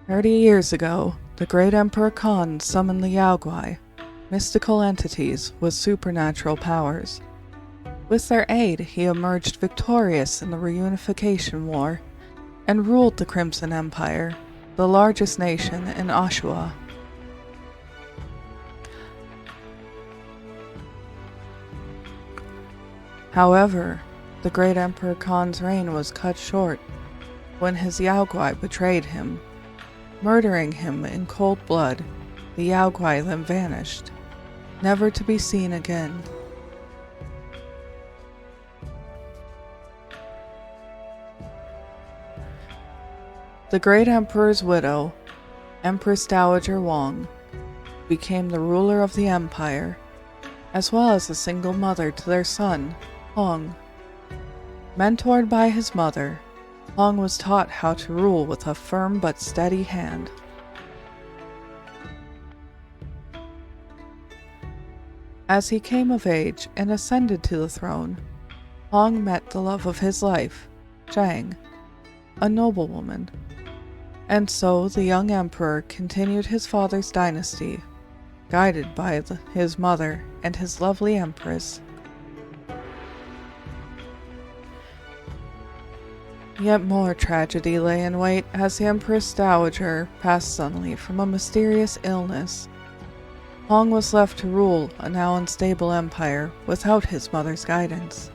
30 years ago, the great Emperor Khan summoned the Yaoguai, mystical entities with supernatural powers. With their aid, he emerged victorious in the Reunification War and ruled the Crimson Empire, the largest nation in Ashua. However, the great Emperor Khan's reign was cut short when his Yaoguai betrayed him. Murdering him in cold blood, the Yaoguai then vanished, never to be seen again. The great emperor's widow, Empress Dowager Wang, became the ruler of the empire, as well as a single mother to their son, Hong. Mentored by his mother, Hong was taught how to rule with a firm but steady hand. As he came of age and ascended to the throne, Hong met the love of his life, Zhang, a noblewoman. And so the young emperor continued his father's dynasty, guided by his mother and his lovely empress. Yet more tragedy lay in wait as the Empress Dowager passed suddenly from a mysterious illness. Hong was left to rule a now unstable empire without his mother's guidance.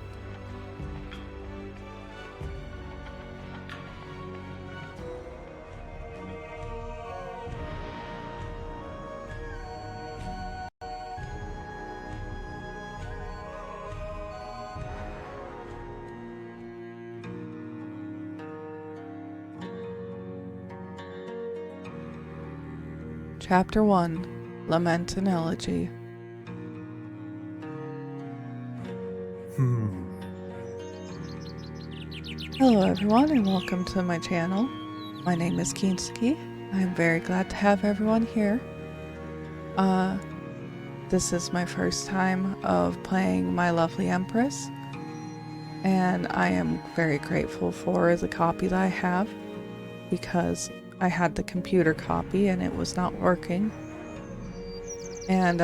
Chapter 1, Lament and Elegy. Hello everyone and welcome to my channel. My name is Kintsugi. I am very glad to have everyone here. This is my first time of playing My Lovely Empress, and I am very grateful for the copy that I have, because I had the computer copy and it was not working. And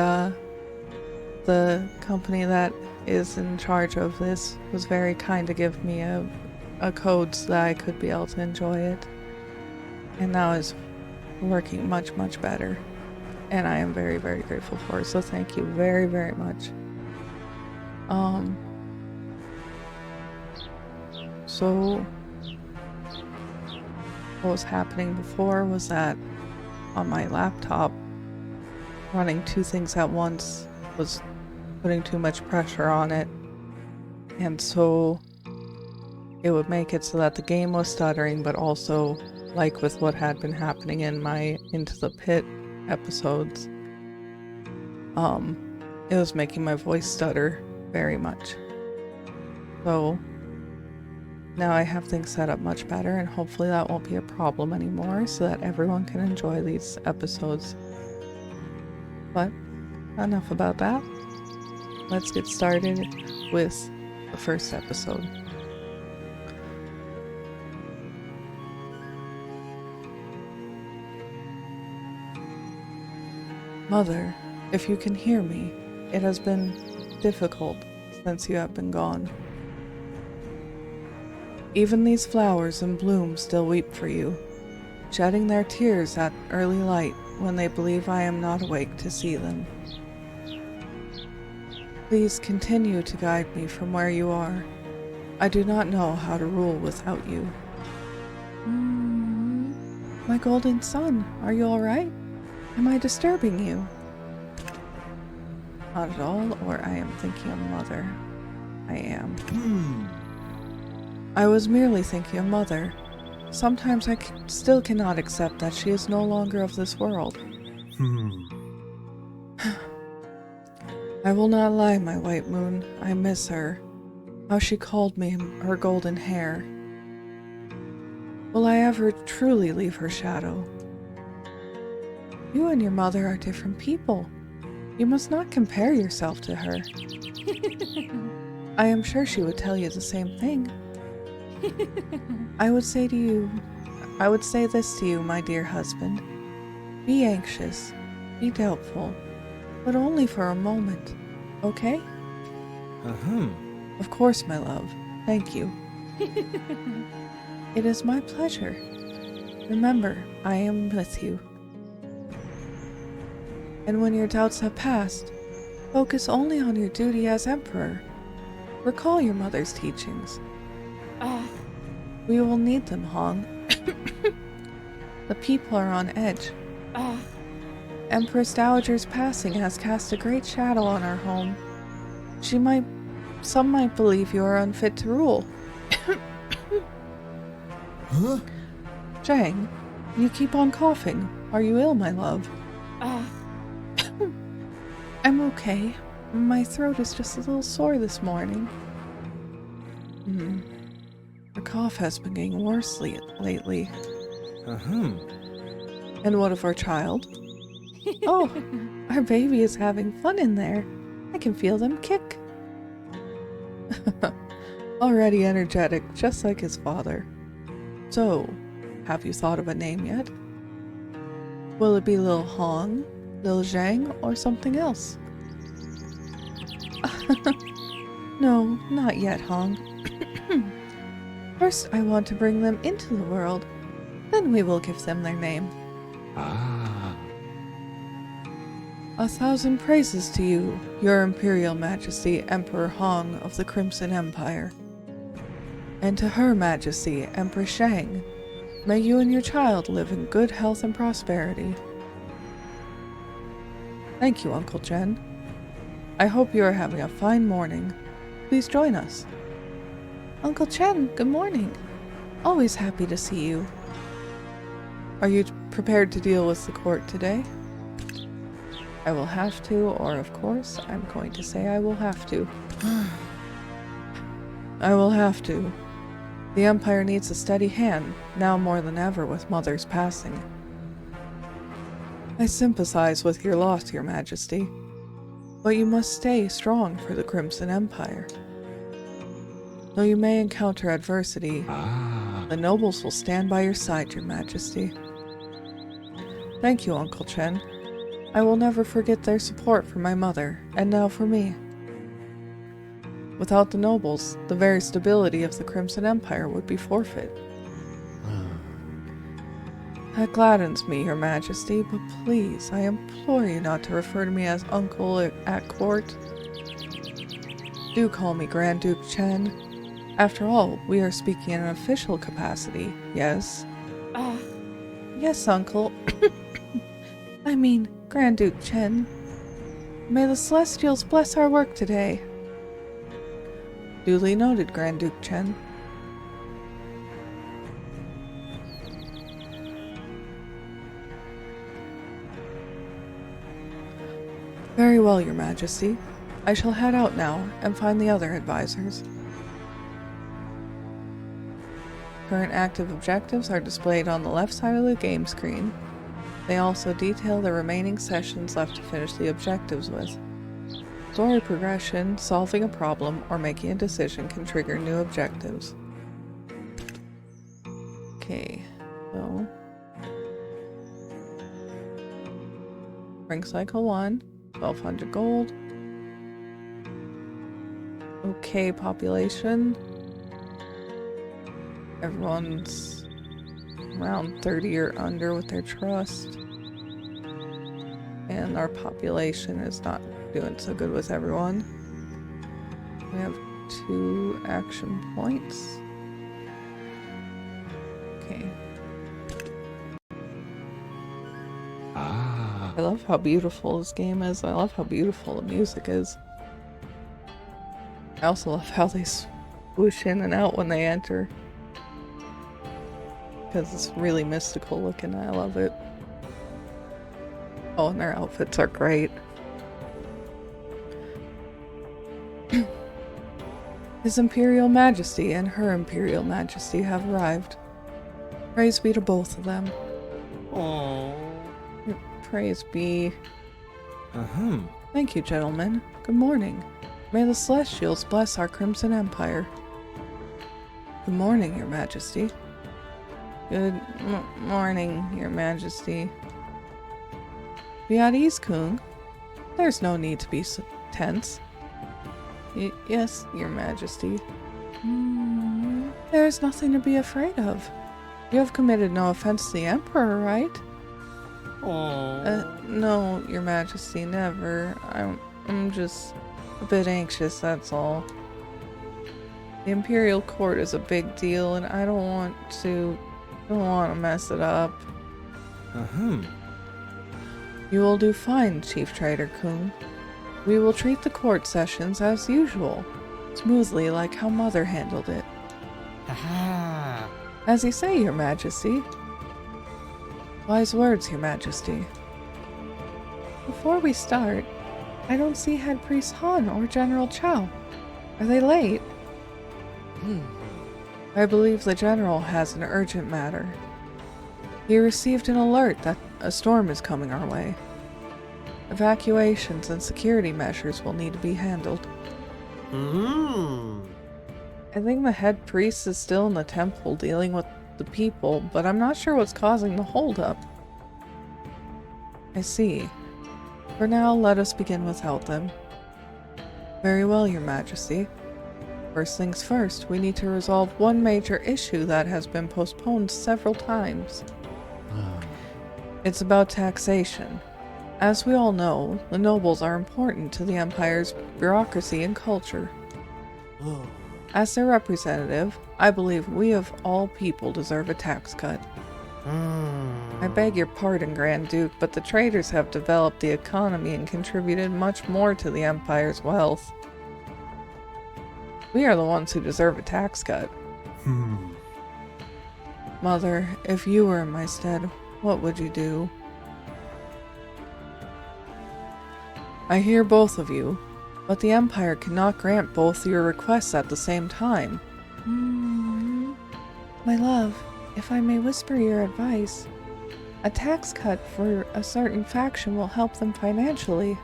the company that is in charge of this was very kind to give me a code so that I could be able to enjoy it. And now it's working much, much better. And I am very, very grateful for it. So thank you very, very much. So what was happening before was that on my laptop, running two things at once was putting too much pressure on it, and so it would make it so that the game was stuttering, but also, like with what had been happening in my Into the Pit episodes, it was making my voice stutter very much. So now I have things set up much better, and hopefully that won't be a problem anymore so that everyone can enjoy these episodes. But enough about that. Let's get started with the first episode. Mother, if you can hear me, it has been difficult since you have been gone. Even these flowers in bloom still weep for you, shedding their tears at early light when they believe I am not awake to see them. Please continue to guide me from where you are. I do not know how to rule without you. My golden sun, are you alright? Am I disturbing you? Not at all, or I am thinking of Mother. I am. I was merely thinking of Mother. Sometimes I still cannot accept that she is no longer of this world. I will not lie, my white moon. I miss her. How she called me her golden hair. Will I ever truly leave her shadow? You and your mother are different people. You must not compare yourself to her. I am sure she would tell you the same thing. I would say to you, I would say this to you, my dear husband. Be anxious, be doubtful, but only for a moment, okay? Of course, my love. Thank you. It is my pleasure. Remember, I am with you. And when your doubts have passed, focus only on your duty as Emperor. Recall your mother's teachings. We will need them, Hong. The people are on edge. Empress Dowager's passing has cast a great shadow on our home. Some might believe you are unfit to rule. Huh? Zhang, you keep on coughing. Are you ill, my love? I'm okay. My throat is just a little sore this morning. Her cough has been getting worse lately. And what of our child? Oh, our baby is having fun in there. I can feel them kick. Already energetic, just like his father. So, have you thought of a name yet? Will it be Lil Hong, Lil Zhang, or something else? No, not yet, Hong. First, I want to bring them into the world. Then we will give them their name. 1,000 praises to you, Your Imperial Majesty, Emperor Hong of the Crimson Empire. And to Her Majesty, Empress Shang. May you and your child live in good health and prosperity. Thank you, Uncle Chen. I hope you are having a fine morning. Please join us. Uncle Chen, good morning. Always happy to see you. Are you prepared to deal with the court today? I will have to, or of course, I'm going to say I will have to. I will have to. The Empire needs a steady hand, now more than ever with Mother's passing. I sympathize with your loss, Your Majesty. But you must stay strong for the Crimson Empire. Though you may encounter adversity, the nobles will stand by your side, Your Majesty. Thank you, Uncle Chen. I will never forget their support for my mother, and now for me. Without the nobles, the very stability of the Crimson Empire would be forfeit. That gladdens me, Your Majesty, but please, I implore you not to refer to me as Uncle at court. Do call me Grand Duke Chen. After all, we are speaking in an official capacity, yes? Yes, Uncle. I mean, Grand Duke Chen. May the Celestials bless our work today. Duly noted, Grand Duke Chen. Very well, Your Majesty. I shall head out now and find the other advisors. Current active objectives are displayed on the left side of the game screen. They also detail the remaining sessions left to finish the objectives with. Story progression, solving a problem, or making a decision can trigger new objectives. Okay, so... Spring Cycle 1, 1200 gold. Okay, population. Everyone's around 30 or under with their trust. And our population is not doing so good with everyone. We have 2 action points. Okay. I love how beautiful this game is. I love how beautiful the music is. I also love how they swoosh in and out when they enter. Because it's really mystical looking. I love it. Oh, and their outfits are great. His Imperial Majesty and Her Imperial Majesty have arrived. Praise be to both of them. Aww. Praise be. Thank you, gentlemen. Good morning. May the Celestials bless our Crimson Empire. Good morning, Your Majesty. Good morning, Your Majesty. Be at ease, Kung. There's no need to be so tense. Yes, Your Majesty. There's nothing to be afraid of. You have committed no offense to the Emperor, right? No, Your Majesty, never. I'm just a bit anxious, that's all. The Imperial Court is a big deal, and I don't want to mess it up. You will do fine, Chief Trader Kung. We will treat the court sessions as usual, smoothly like how Mother handled it. As you say, Your Majesty. Wise words, Your Majesty. Before we start, I don't see Head Priest Han or General Chow. Are they late? I believe the General has an urgent matter. He received an alert that a storm is coming our way. Evacuations and security measures will need to be handled. I think the Head Priest is still in the temple dealing with the people, but I'm not sure what's causing the holdup. I see. For now, let us begin without them. Very well, Your Majesty. First things first, we need to resolve one major issue that has been postponed several times. It's about taxation. As we all know, the nobles are important to the Empire's bureaucracy and culture. As their representative, I believe we of all people deserve a tax cut. I beg your pardon, Grand Duke, but the traders have developed the economy and contributed much more to the Empire's wealth. We are the ones who deserve a tax cut. Mother, if you were in my stead, what would you do? I hear both of you, but the Empire cannot grant both your requests at the same time. My love, if I may whisper your advice, a tax cut for a certain faction will help them financially.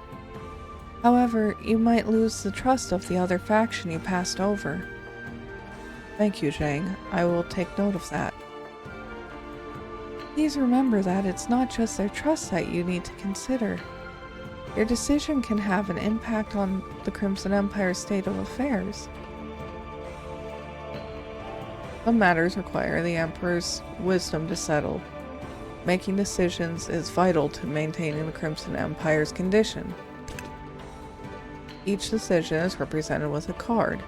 However, you might lose the trust of the other faction you passed over. Thank you, Zhang. I will take note of that. Please remember that it's not just their trust that you need to consider. Your decision can have an impact on the Crimson Empire's state of affairs. Some matters require the Emperor's wisdom to settle. Making decisions is vital to maintaining the Crimson Empire's condition. Each decision is represented with a card.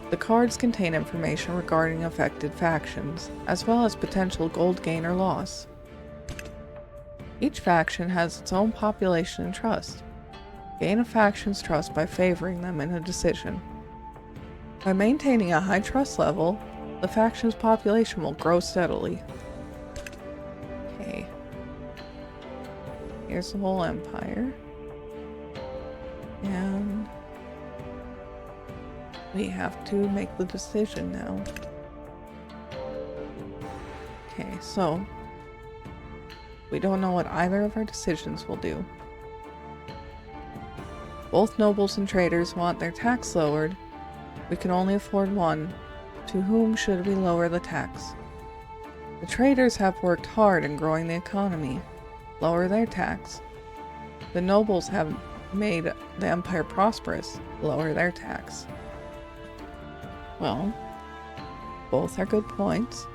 The cards contain information regarding affected factions, as well as potential gold gain or loss. Each faction has its own population and trust. Gain a faction's trust by favoring them in a decision. By maintaining a high trust level, the faction's population will grow steadily. Okay. Here's the whole empire. And we have to make the decision now. Okay, so we don't know what either of our decisions will do. Both nobles and traders want their tax lowered. We can only afford one. To whom should we lower the tax? The traders have worked hard in growing the economy. Lower their tax. The nobles have made the empire prosperous. Lower their tax. Well, both are good points.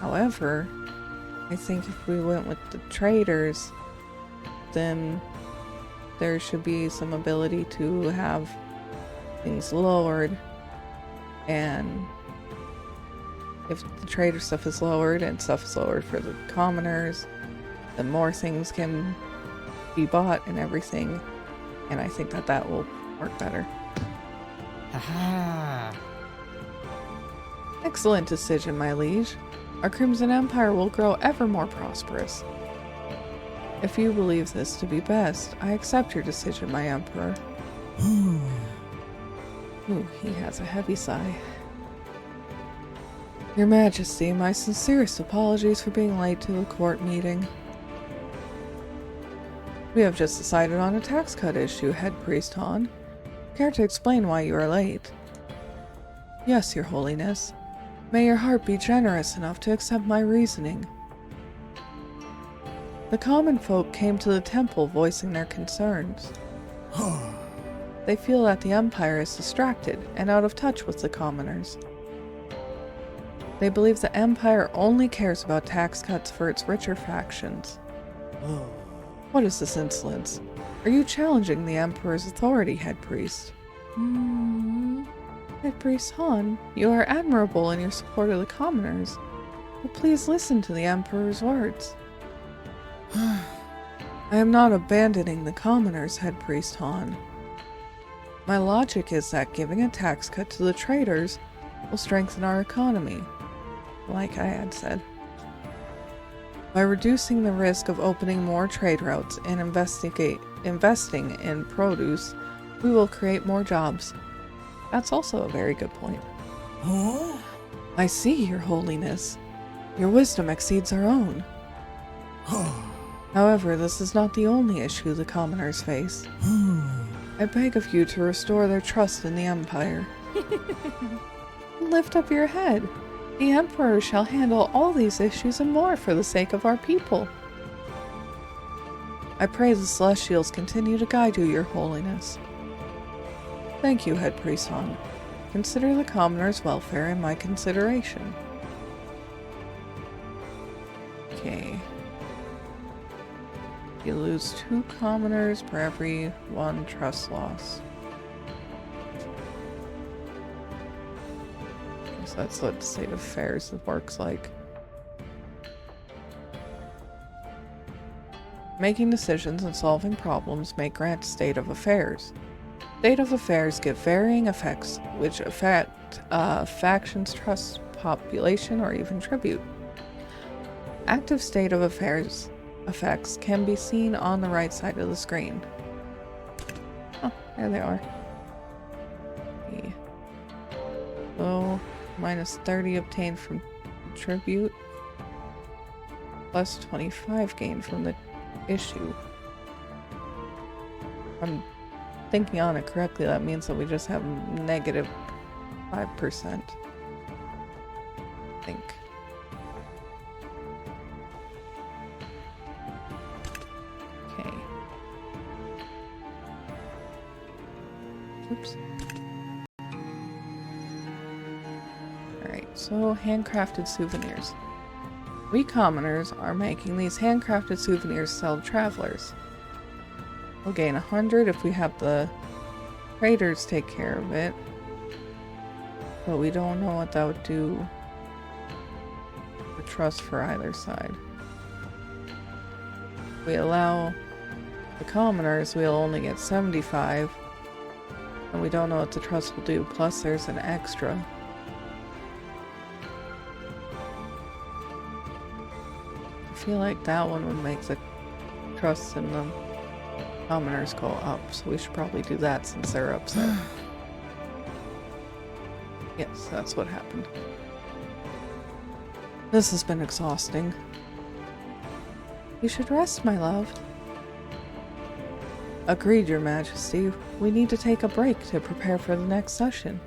However, I think if we went with the traders, then there should be some ability to have things lowered, and if the trader stuff is lowered and stuff is lowered for the commoners, then more things can be bought and everything, and I think that that will work better. Excellent decision, my liege. Our Crimson Empire will grow ever more prosperous. If you believe this to be best, I accept your decision, my Emperor. Ooh, he has a heavy sigh. Your Majesty, my sincerest apologies for being late to the court meeting. We have just decided on a tax cut issue, Head Priest Han. Care to explain why you are late? Yes, Your Holiness. May your heart be generous enough to accept my reasoning. The common folk came to the temple voicing their concerns. They feel that the Empire is distracted and out of touch with the commoners. They believe the Empire only cares about tax cuts for its richer factions. What is this insolence? Are you challenging the Emperor's authority, Head Priest? Head Priest Han, you are admirable in your support of the commoners, but please listen to the Emperor's words. I am not abandoning the commoners, Head Priest Han. My logic is that giving a tax cut to the traders will strengthen our economy, like I had said. By reducing the risk of opening more trade routes and investing in produce, we will create more jobs. That's also a very good point. Huh? I see, Your Holiness. Your wisdom exceeds our own. However, this is not the only issue the commoners face. I beg of you to restore their trust in the Empire. Lift up your head. The Emperor shall handle all these issues and more for the sake of our people. I pray the Celestials continue to guide you, Your Holiness. Thank you, Head Priest Han. Consider the commoners' welfare in my consideration. Okay. You lose 2 commoners per every 1 trust loss. So that's what the state of affairs works like. Making decisions and solving problems may grant state of affairs. State of affairs give varying effects which affect factions, trust, population, or even tribute. Active state of affairs effects can be seen on the right side of the screen. Oh, there they are. Okay. So, minus 30 obtained from tribute, plus 25 gained from the issue. I'm thinking on it correctly, that means that we just have negative 5%. I think. Okay. Oops. Alright, so handcrafted souvenirs. We commoners are making these handcrafted souvenirs to sell to travelers. We'll gain 100 if we have the traders take care of it. But we don't know what that would do for trust for either side. If we allow the commoners, we'll only get 75. And we don't know what the trust will do, plus there's an extra. I feel like that one would make the trust in the commoners go up, so we should probably do that since they're upset. Yes, that's what happened. This has been exhausting. You should rest, my love. Agreed, Your Majesty. We need to take a break to prepare for the next session.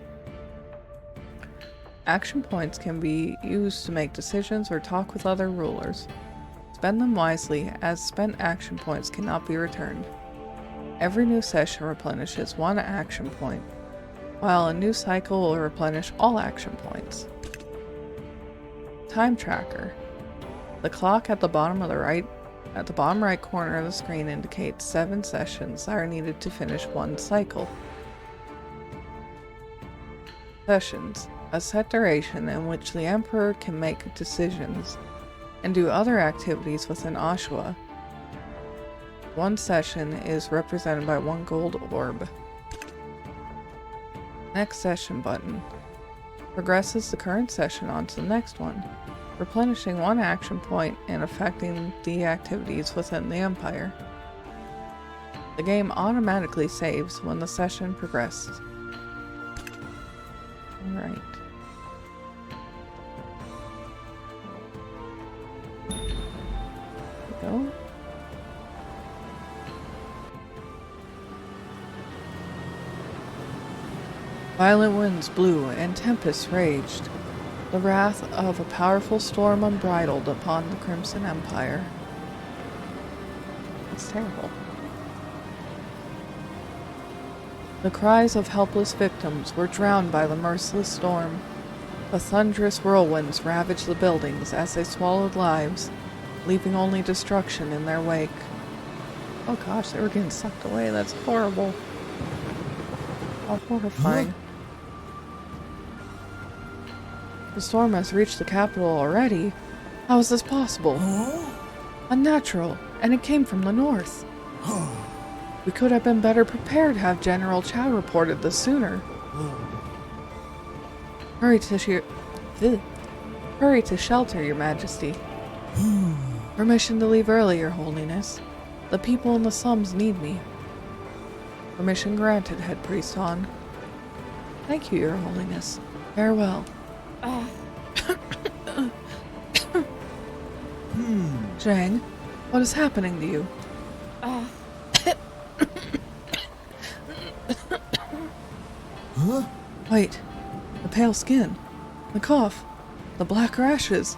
Action points can be used to make decisions or talk with other rulers. Spend them wisely, as spent action points cannot be returned. Every new session replenishes 1 action point, while a new cycle will replenish all action points. Time tracker. The clock at the bottom right corner of the screen indicates 7 sessions that are needed to finish 1 cycle. Sessions. A set duration in which the Emperor can make decisions and do other activities within Ashua. 1 session is represented by 1 gold orb. Next session button. Progresses the current session onto the next one, replenishing 1 action point and affecting the activities within the Empire. The game automatically saves when the session progresses. Alright. There we go. Violent winds blew and tempests raged. The wrath of a powerful storm unbridled upon the Crimson Empire. It's terrible. The cries of helpless victims were drowned by the merciless storm. The thunderous whirlwinds ravaged the buildings as they swallowed lives, leaving only destruction in their wake. Oh gosh, they were getting sucked away. That's horrible. How horrifying. The storm has reached the capital already. How is this possible? Unnatural, and it came from the north. We could have been better prepared have General Chow reported this sooner. Hurry to shelter, Your Majesty. Permission to leave early, Your Holiness. The people in the slums need me. Permission granted, Head Priest Han. Thank you, Your Holiness. Farewell. Zhang, what is happening to you? Wait, the pale skin, the cough, the black rashes.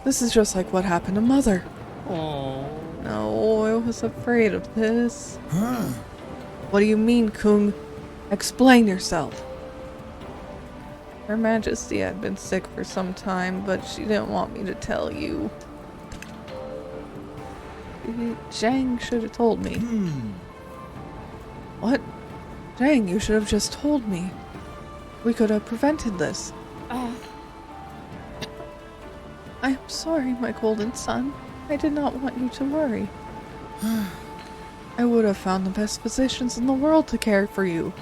This is just like what happened to Mother. Oh. No, I was afraid of this. What do you mean, Kung? Explain yourself. Her Majesty had been sick for some time, but she didn't want me to tell you. Zhang should have told me. What? Zhang, you should have just told me. We could have prevented this. I am sorry, my golden son. I did not want you to worry. I would have found the best physicians in the world to care for you.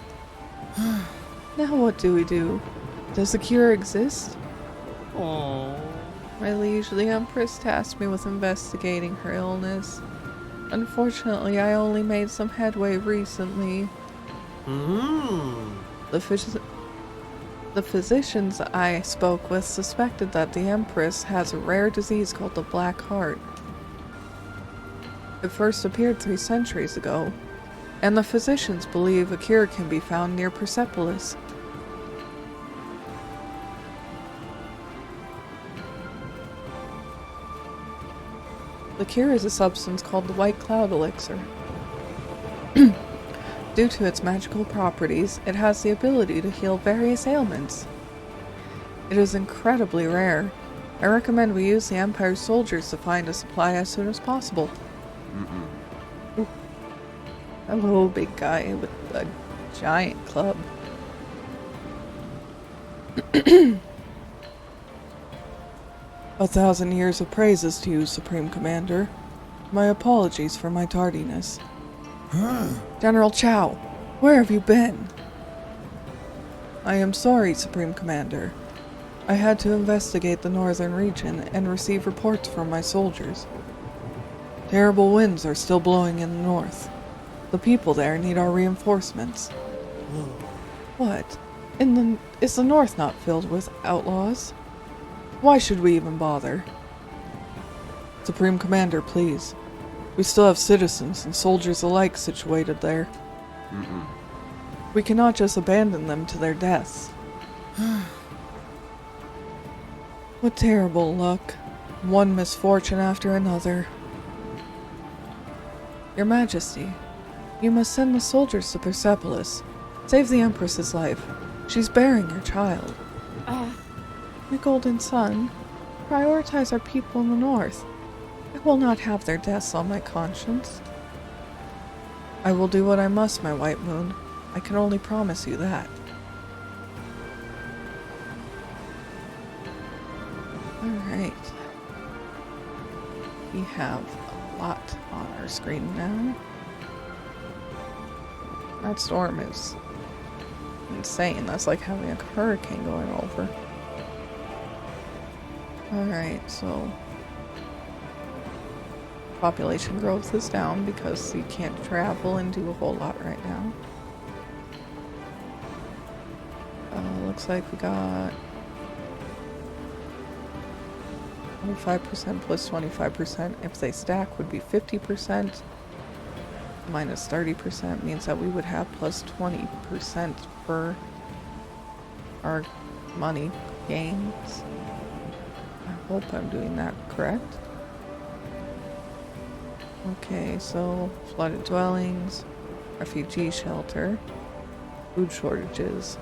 Now what do we do? Does the cure exist? Oh. My liege, the Empress tasked me with investigating her illness. Unfortunately, I only made some headway recently. The physicians I spoke with suspected that the Empress has a rare disease called the Black Heart. It first appeared 3 centuries ago, and the physicians believe a cure can be found near Persepolis. The cure is a substance called the White Cloud Elixir. Due to its magical properties, it has the ability to heal various ailments. It is incredibly rare. I recommend we use the Empire's soldiers to find a supply as soon as possible. Ooh. Hello, big guy with a giant club. 1,000 years of praises to you, Supreme Commander. My apologies for my tardiness. General Chow, where have you been? I am sorry, Supreme Commander. I had to investigate the northern region and receive reports from my soldiers. Terrible winds are still blowing in the north. The people there need our reinforcements. What? Is the north not filled with outlaws? Why should we even bother? Supreme Commander, please. We still have citizens and soldiers alike situated there. We cannot just abandon them to their deaths. What terrible luck. One misfortune after another. Your Majesty, you must send the soldiers to Persepolis. Save the Empress's life. She's bearing your child. My golden son, prioritize our people in the north. I will not have their deaths on my conscience. I will do what I must, my White Moon. I can only promise you that. Alright. We have a lot on our screen now. That storm is insane. That's like having a hurricane going over. Alright, so population growth is down because you can't travel and do a whole lot right now. Looks like we got 25% plus 25%. If they stack would be 50%. Minus 30% means that we would have plus 20% for our money games. I hope I'm doing that correct. Okay, so flooded dwellings, refugee shelter, food shortages,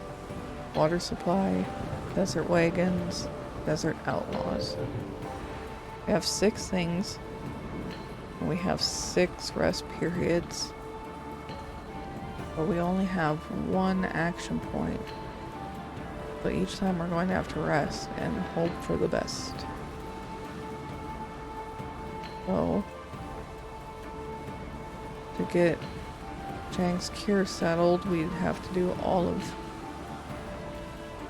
water supply, desert wagons, desert outlaws. We have 6 things, and we have 6 rest periods, but we only have 1 action point. So each time we're going to have to rest and hope for the best. So, to get Chang's cure settled, we'd have to do all of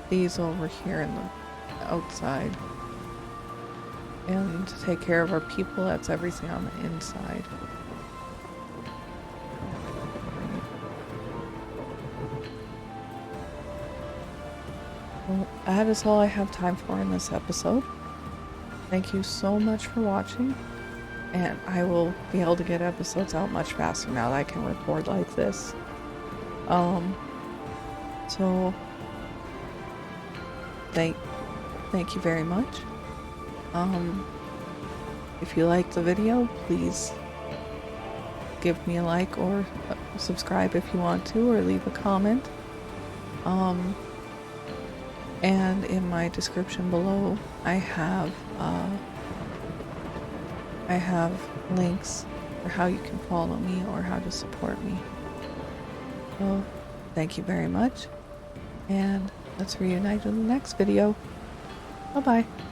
these over here in the outside. And to take care of our people, that's everything on the inside. Well, that is all I have time for in this episode. Thank you so much for watching. And I will be able to get episodes out much faster now that I can record like this. So thank you very much. If you liked the video, please give me a like or subscribe if you want to, or leave a comment. And in my description below, I have links for how you can follow me or how to support me. So, thank you very much, and let's reunite in the next video. Bye-bye.